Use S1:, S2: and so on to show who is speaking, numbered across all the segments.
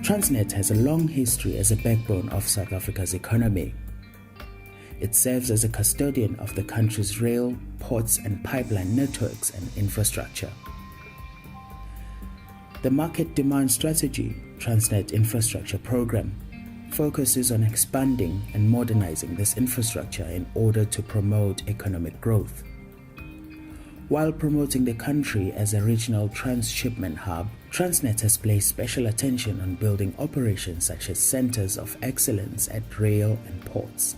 S1: Transnet has a long history as a backbone of South Africa's economy. It serves as a custodian of the country's rail, ports and pipeline networks and infrastructure. The Market Demand Strategy, Transnet Infrastructure Program, focuses on expanding and modernizing this infrastructure in order to promote economic growth. While promoting the country as a regional transshipment hub, Transnet has placed special attention on building operations such as centers of excellence at rail and ports.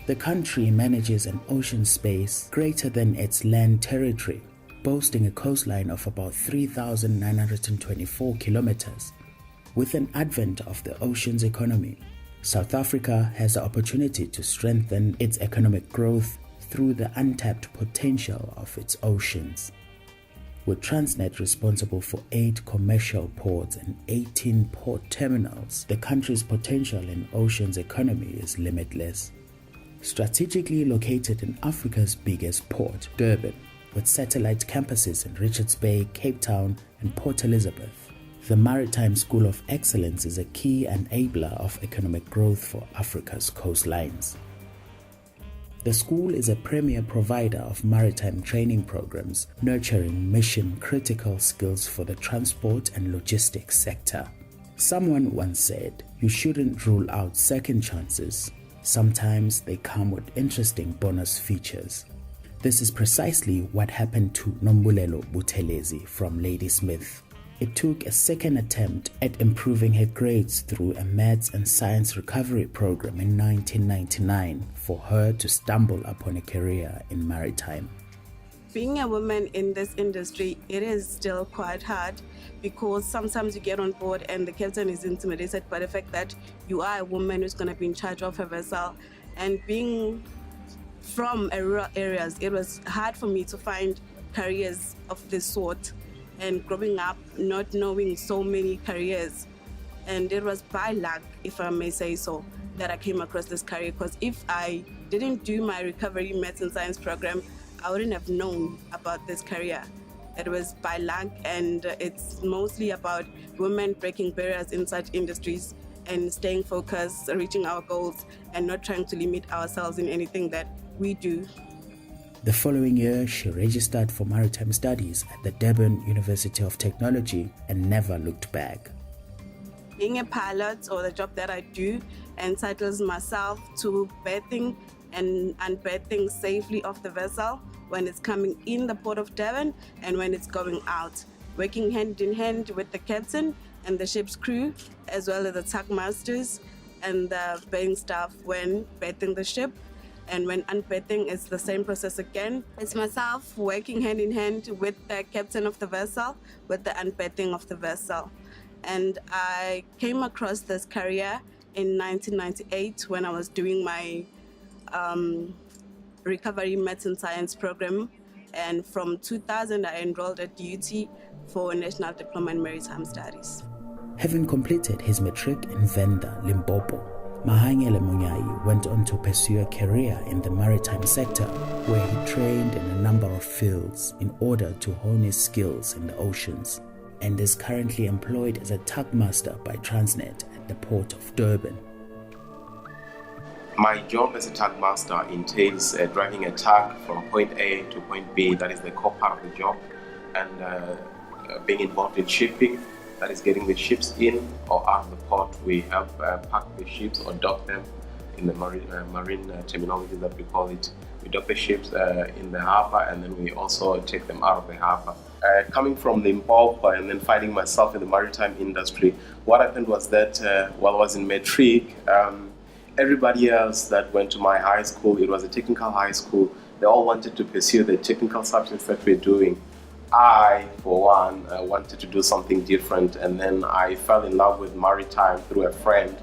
S1: The country manages an ocean space greater than its land territory, boasting a coastline of about 3,924 kilometers. With an advent of the ocean's economy, South Africa has the opportunity to strengthen its economic growth through the untapped potential of its oceans. With Transnet responsible for 8 commercial ports and 18 port terminals, the country's potential in ocean's economy is limitless. Strategically located in Africa's biggest port, Durban, with satellite campuses in Richards Bay, Cape Town, and Port Elizabeth, the Maritime School of Excellence is a key enabler of economic growth for Africa's coastlines. The school is a premier provider of maritime training programs, nurturing mission-critical skills for the transport and logistics sector. Someone once said, "You shouldn't rule out second chances. Sometimes they come with interesting bonus features." This is precisely what happened to Nombulelo Buthelezi from Ladysmith. It took a second attempt at improving her grades through a maths and science recovery program in 1999 for her to stumble upon a career in maritime.
S2: Being a woman in this industry, it is still quite hard because sometimes you get on board and the captain is intimidated by the fact that you are a woman who's going to be in charge of a vessel. And being from rural areas, it was hard for me to find careers of this sort. And growing up, not knowing so many careers. And it was by luck, if I may say so, that I came across this career. Because if I didn't do my recovery maths and science program, I wouldn't have known about this career. It was by luck, and it's mostly about women breaking barriers in such industries and staying focused, reaching our goals, and not trying to limit ourselves in anything that we do.
S1: The following year, she registered for maritime studies at the Durban University of Technology and never looked back.
S2: Being a pilot, or the job that I do, entitles myself to berthing and unberthing safely off the vessel when it's coming in the port of Durban and when it's going out, working hand in hand with the captain and the ship's crew, as well as the tug masters and the berthing staff when berthing the ship. And when unberthing, it's the same process again. It's myself working hand in hand with the captain of the vessel, with the unberthing of the vessel. And I came across this career in 1998 when I was doing my recovery maths and science program. And from 2000, I enrolled at UT for National Diploma in Maritime Studies.
S1: Having completed his matric in Venda, Limpopo, Mahanyele Munyai went on to pursue a career in the maritime sector, where he trained in a number of fields in order to hone his skills in the oceans, and is currently employed as a tug master by Transnet at the port of Durban.
S3: My job as a tug master entails driving a tug from point A to point B, that is the core part of the job, and being involved in shipping, that is getting the ships in or out of the port. We help park the ships or dock them in the marine terminology that we call it. We dock the ships in the harbor, and then we also take them out of the harbor. Coming from Limpopo and then finding myself in the maritime industry, what happened was that while I was in matric, everybody else that went to my high school, it was a technical high school, they all wanted to pursue the technical subjects that we're doing. I, for one, wanted to do something different, and then I fell in love with maritime through a friend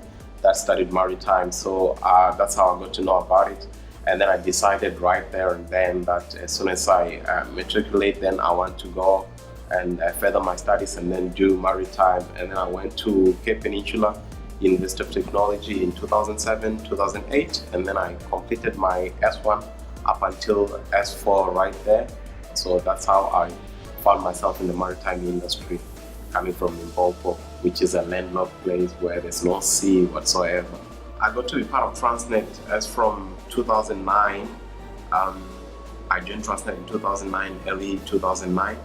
S3: that studied maritime. So that's how I got to know about it. And then I decided right there and then that as soon as I matriculate, then I want to go and further my studies and then do maritime. And then I went to Cape Peninsula University of Technology in 2007, 2008, and then I completed my S1 up until S4 right there. So that's how I found myself in the maritime industry, coming from Limpopo. which is a landlocked place where there's no sea whatsoever. I got to be part of Transnet as from 2009. I joined Transnet in 2009, early 2009.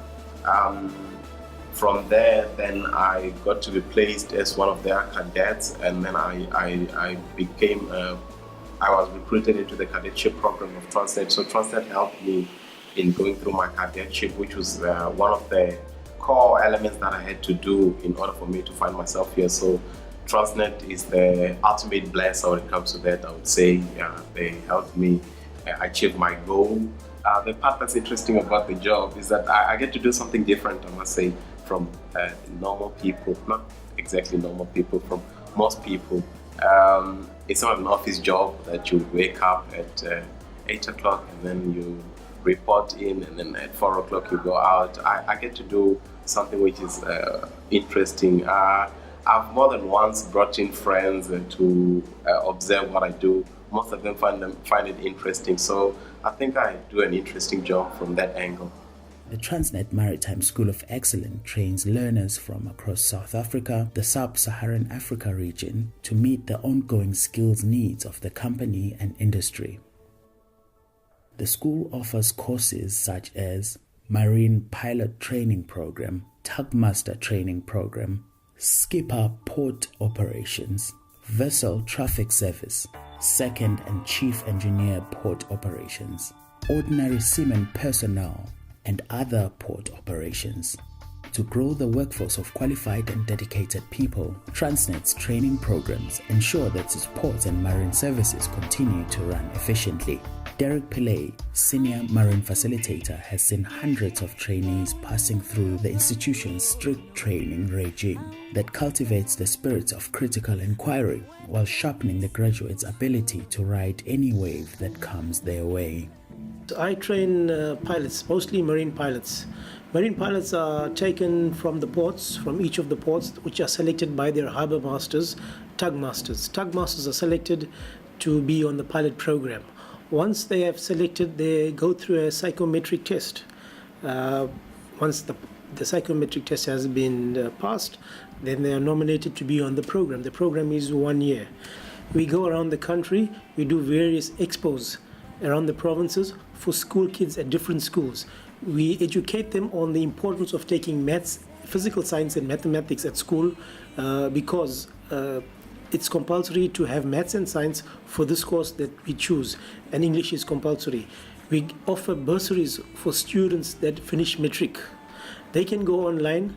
S3: From there, then I got to be placed as one of their cadets, and then I became, I was recruited into the cadetship program of Transnet. So Transnet helped me in going through my cadetship, which was one of the core elements that I had to do in order for me to find myself here. So Transnet is the ultimate blesser when it comes to that, I would say. They helped me achieve my goal. The part that's interesting about the job is that I get to do something different, I must say, from normal people. Not exactly normal people, from most people. It's not an office job that you wake up at 8 o'clock and then you report in, and then at 4 o'clock you go out. I get to do something which is interesting. I've more than once brought in friends to observe what I do. Most of them find it interesting. So I think I do an interesting job from that angle.
S1: The Transnet Maritime School of Excellence trains learners from across South Africa, the Sub-Saharan Africa region, to meet the ongoing skills needs of the company and industry. The school offers courses such as Marine Pilot Training Program, Tugmaster Training Program, Skipper Port Operations, Vessel Traffic Service, Second and Chief Engineer Port Operations, Ordinary Seaman Personnel, and other port operations. To grow the workforce of qualified and dedicated people, Transnet's training programs ensure that its ports and marine services continue to run efficiently. Derek Pillay, Senior Marine Facilitator, has seen hundreds of trainees passing through the institution's strict training regime that cultivates the spirit of critical inquiry while sharpening the graduates' ability to ride any wave that comes their way.
S4: I train pilots, mostly marine pilots. Marine pilots are taken from the ports, from each of the ports, which are selected by their harbour masters, tug masters. Tug masters are selected to be on the pilot program. Once they have selected, they go through a psychometric test. Once the psychometric test has been passed, then they are nominated to be on the program. The program is 1 year. We go around the country, we do various expos around the provinces for school kids at different schools. We educate them on the importance of taking maths, physical science and mathematics at school because it's compulsory to have maths and science for this course that we choose, and English is compulsory. We offer bursaries for students that finish matric. They can go online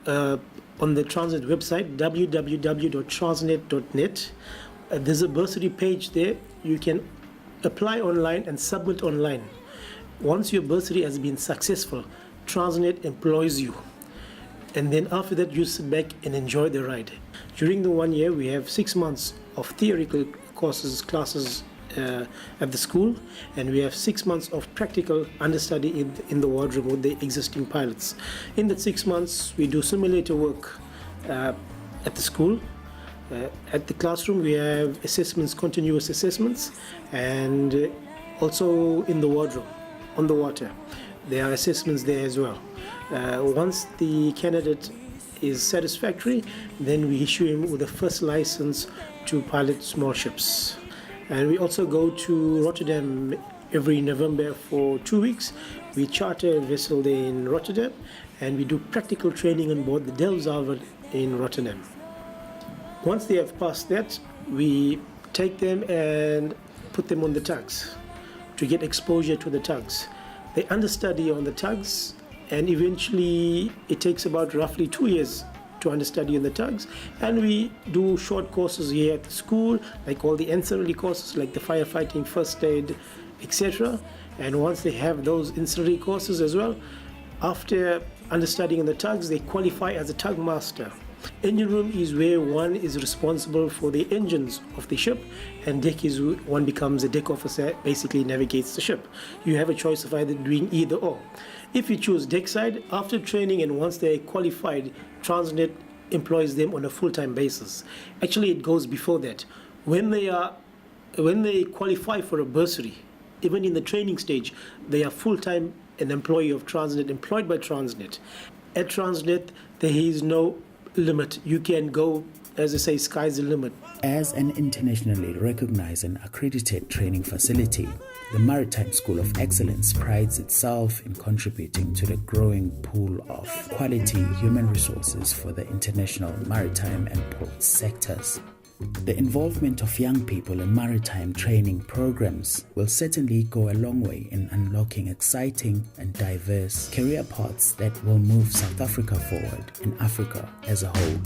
S4: on the Transnet website, www.transnet.net. There's a bursary page there. You can apply online and submit online. Once your bursary has been successful, Transnet employs you. And then after that, you sit back and enjoy the ride. During the 1 year, we have 6 months of theoretical classes at the school, and we have 6 months of practical understudy in the wardroom with the existing pilots. In that 6 months, we do simulator work at the school. At the classroom, we have assessments, continuous assessments, and also in the wardroom, on the water. There are assessments there as well. Once the candidate is satisfactory, then we issue him with a first license to pilot small ships. And we also go to Rotterdam every November for 2 weeks. We charter a vessel there in Rotterdam, and we do practical training on board the Delfshaven in Rotterdam. Once they have passed that, we take them and put them on the tugs to get exposure to the tugs. They understudy on the tugs, and eventually it takes about roughly 2 years to understudy on the tugs. And we do short courses here at the school, like all the ancillary courses, like the firefighting, first aid, etc. And once they have those ancillary courses as well, after understudying on the tugs, they qualify as a tug master. Engine room is where one is responsible for the engines of the ship, and deck is one becomes a deck officer, basically navigates the ship. You have a choice of either doing either or. If you choose deck side, after training and once they're qualified, Transnet employs them on a full-time basis. Actually, it goes before that. When they qualify for a bursary, even in the training stage, they are full-time an employee of Transnet, employed by Transnet. At Transnet, there is no limit. You can go, as I say, sky's the limit.
S1: As an internationally recognized and accredited training facility, the Maritime School of Excellence prides itself in contributing to the growing pool of quality human resources for the international maritime and port sectors. The involvement of young people in maritime training programs will certainly go a long way in unlocking exciting and diverse career paths that will move South Africa forward and Africa as a whole.